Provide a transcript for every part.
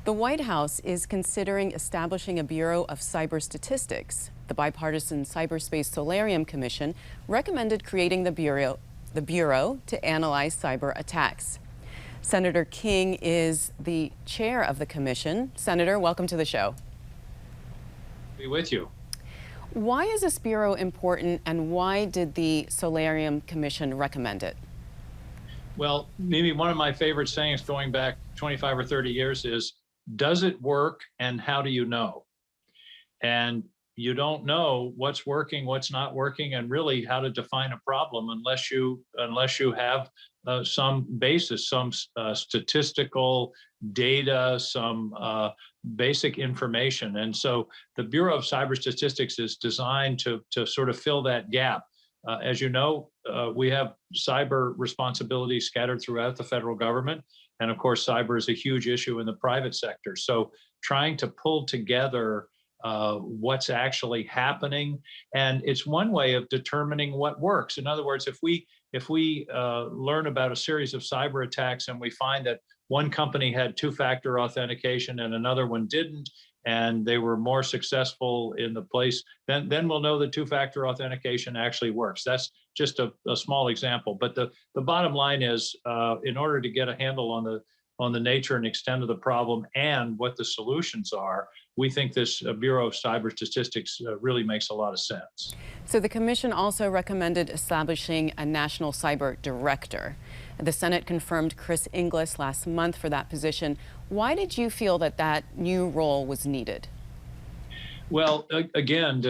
The White House is considering establishing a Bureau of Cyber Statistics. The bipartisan Cyberspace Solarium Commission recommended creating the Bureau to analyze cyber attacks. Senator King is the chair of the commission. Senator, welcome to the show. Be with you. Why is this bureau important, and why did the Solarium Commission recommend it? Well, maybe one of my favorite sayings going back 25 or 30 years is, does it work and how do you know? And you don't know what's working, what's not working, and really how to define a problem unless you have some basis, some statistical data, some basic information. And so the Bureau of Cyber Statistics is designed to sort of fill that gap. As you know, we have cyber responsibilities scattered throughout the federal government. And of course, cyber is a huge issue in the private sector. So trying to pull together what's actually happening, and it's one way of determining what works. In other words, if we learn about a series of cyber attacks and we find that one company had two-factor authentication and another one didn't, and they were more successful in the place, then we'll know that two-factor authentication actually works. That's just a small example. But the bottom line is, in order to get a handle on the nature and extent of the problem and what the solutions are, we think this Bureau of Cyber Statistics really makes a lot of sense. So the commission also recommended establishing a national cyber director. The Senate confirmed Chris Inglis last month for that position. Why did you feel that that new role was needed? Well, again,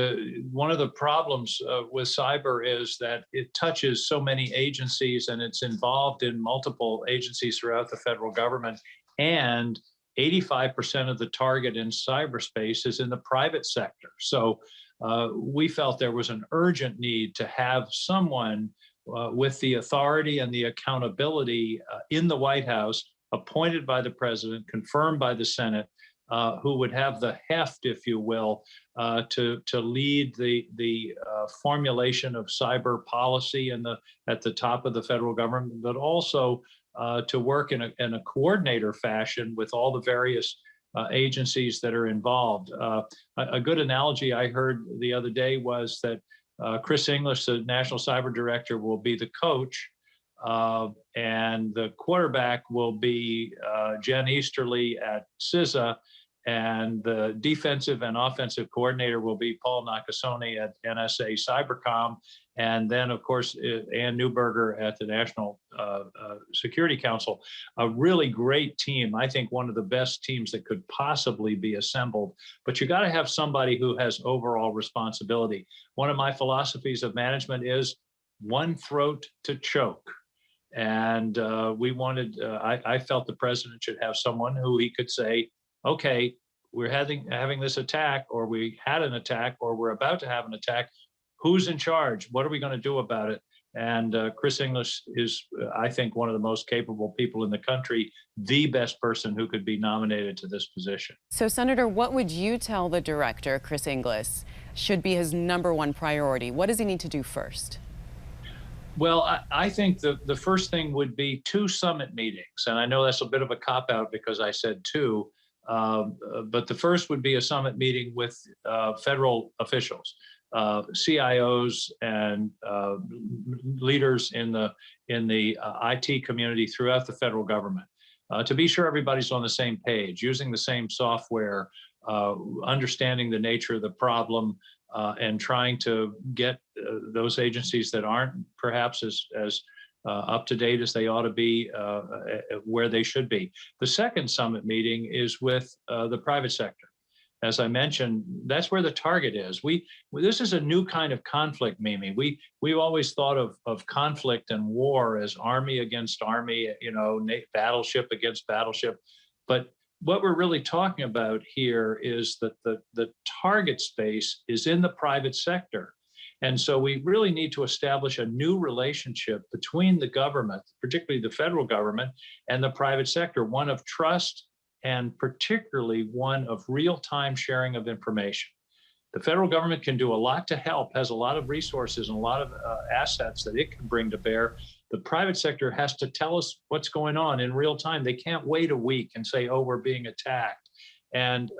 one of the problems with cyber is that it touches so many agencies and it's involved in multiple agencies throughout the federal government. And 85% of the target in cyberspace is in the private sector. So we felt there was an urgent need to have someone with the authority and the accountability in the White House, appointed by the president, confirmed by the Senate, who would have the heft, if you will, to lead the formulation of cyber policy at the top of the federal government, but also to work in a coordinator fashion with all the various agencies that are involved. A good analogy I heard the other day was that Chris Inglis, the National Cyber Director, will be the coach, and the quarterback will be Jen Easterly at CISA, and the defensive and offensive coordinator will be Paul Nakasone at NSA Cybercom, and then, of course, Ann Neuberger at the National Security Council. A really great team. I think one of the best teams that could possibly be assembled. But you got to have somebody who has overall responsibility. One of my philosophies of management is one throat to choke. And I felt the president should have someone who he could say, okay, we're having this attack, or we had an attack, or we're about to have an attack. Who's in charge? What are we going to do about it? And Chris Inglis is, I think, one of the most capable people in the country, the best person who could be nominated to this position. So, Senator, what would you tell the director, Chris Inglis, should be his #1 priority? What does he need to do first? Well, I think the first thing would be 2 summit meetings. And I know that's a bit of a cop-out because I said 2. But the first would be a summit meeting with federal officials, CIOs and leaders in the IT community throughout the federal government, to be sure everybody's on the same page, using the same software, understanding the nature of the problem, and trying to get those agencies that aren't perhaps as up to date as they ought to be, where they should be. The second summit meeting is with the private sector. As I mentioned, that's where the target is. This is a new kind of conflict, Mimi. We've always thought of conflict and war as army against army, battleship against battleship. But what we're really talking about here is that the target space is in the private sector. And so we really need to establish a new relationship between the government, particularly the federal government, and the private sector, one of trust and particularly one of real-time sharing of information. The federal government can do a lot to help, has a lot of resources and a lot of assets that it can bring to bear. The private sector has to tell us what's going on in real time. They can't wait a week and say, oh, we're being attacked. And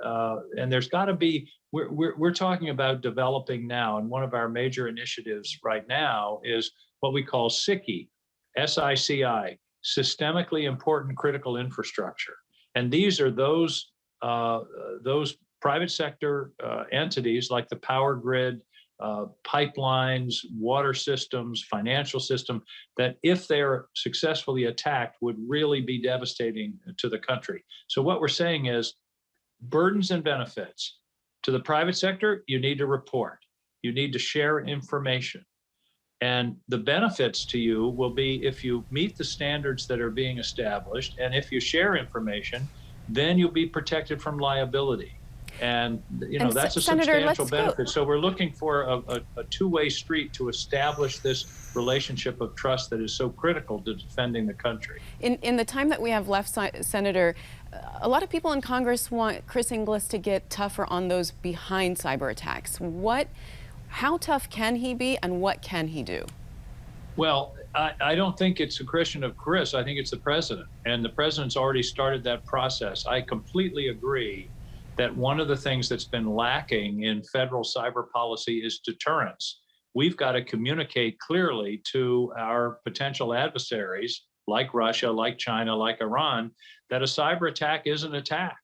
there's got to be, we're talking about developing now, and one of our major initiatives right now is what we call SICI, SICI, systemically important critical infrastructure. And these are those private sector entities like the power grid, pipelines, water systems, financial system, that if they're successfully attacked would really be devastating to the country. So what we're saying is burdens and benefits. To the private sector, you need to report. You need to share information. And the benefits to you will be if you meet the standards that are being established, and if you share information, then you'll be protected from liability. And that's a substantial benefit. So we're looking for a two-way street to establish this relationship of trust that is so critical to defending the country. In the time that we have left, Senator, a lot of people in Congress want Chris Inglis to get tougher on those behind cyber attacks. How tough can he be, and what can he do? Well, I don't think it's a question of Chris. I think it's the president, and the president's already started that process. I completely agree that one of the things that's been lacking in federal cyber policy is deterrence. We've got to communicate clearly to our potential adversaries, like Russia, like China, like Iran, that a cyber attack is an attack,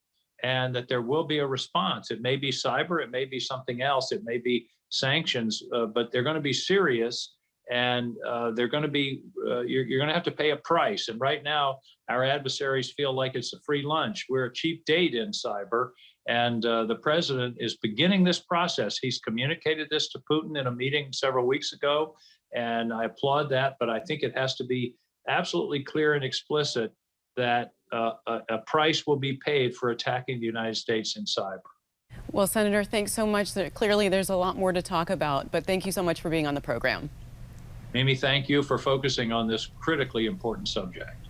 and that there will be a response. It may be cyber, it may be something else, it may be sanctions, but they're going to be serious, and they're going to be, you're going to have to pay a price. And right now, our adversaries feel like it's a free lunch. We're a cheap date in cyber. And the president is beginning this process. He's communicated this to Putin in a meeting several weeks ago, and I applaud that. But I think it has to be absolutely clear and explicit that a price will be paid for attacking the United States in cyber. Well, Senator, thanks so much. Clearly, there's a lot more to talk about, but thank you so much for being on the program. Mimi, thank you for focusing on this critically important subject.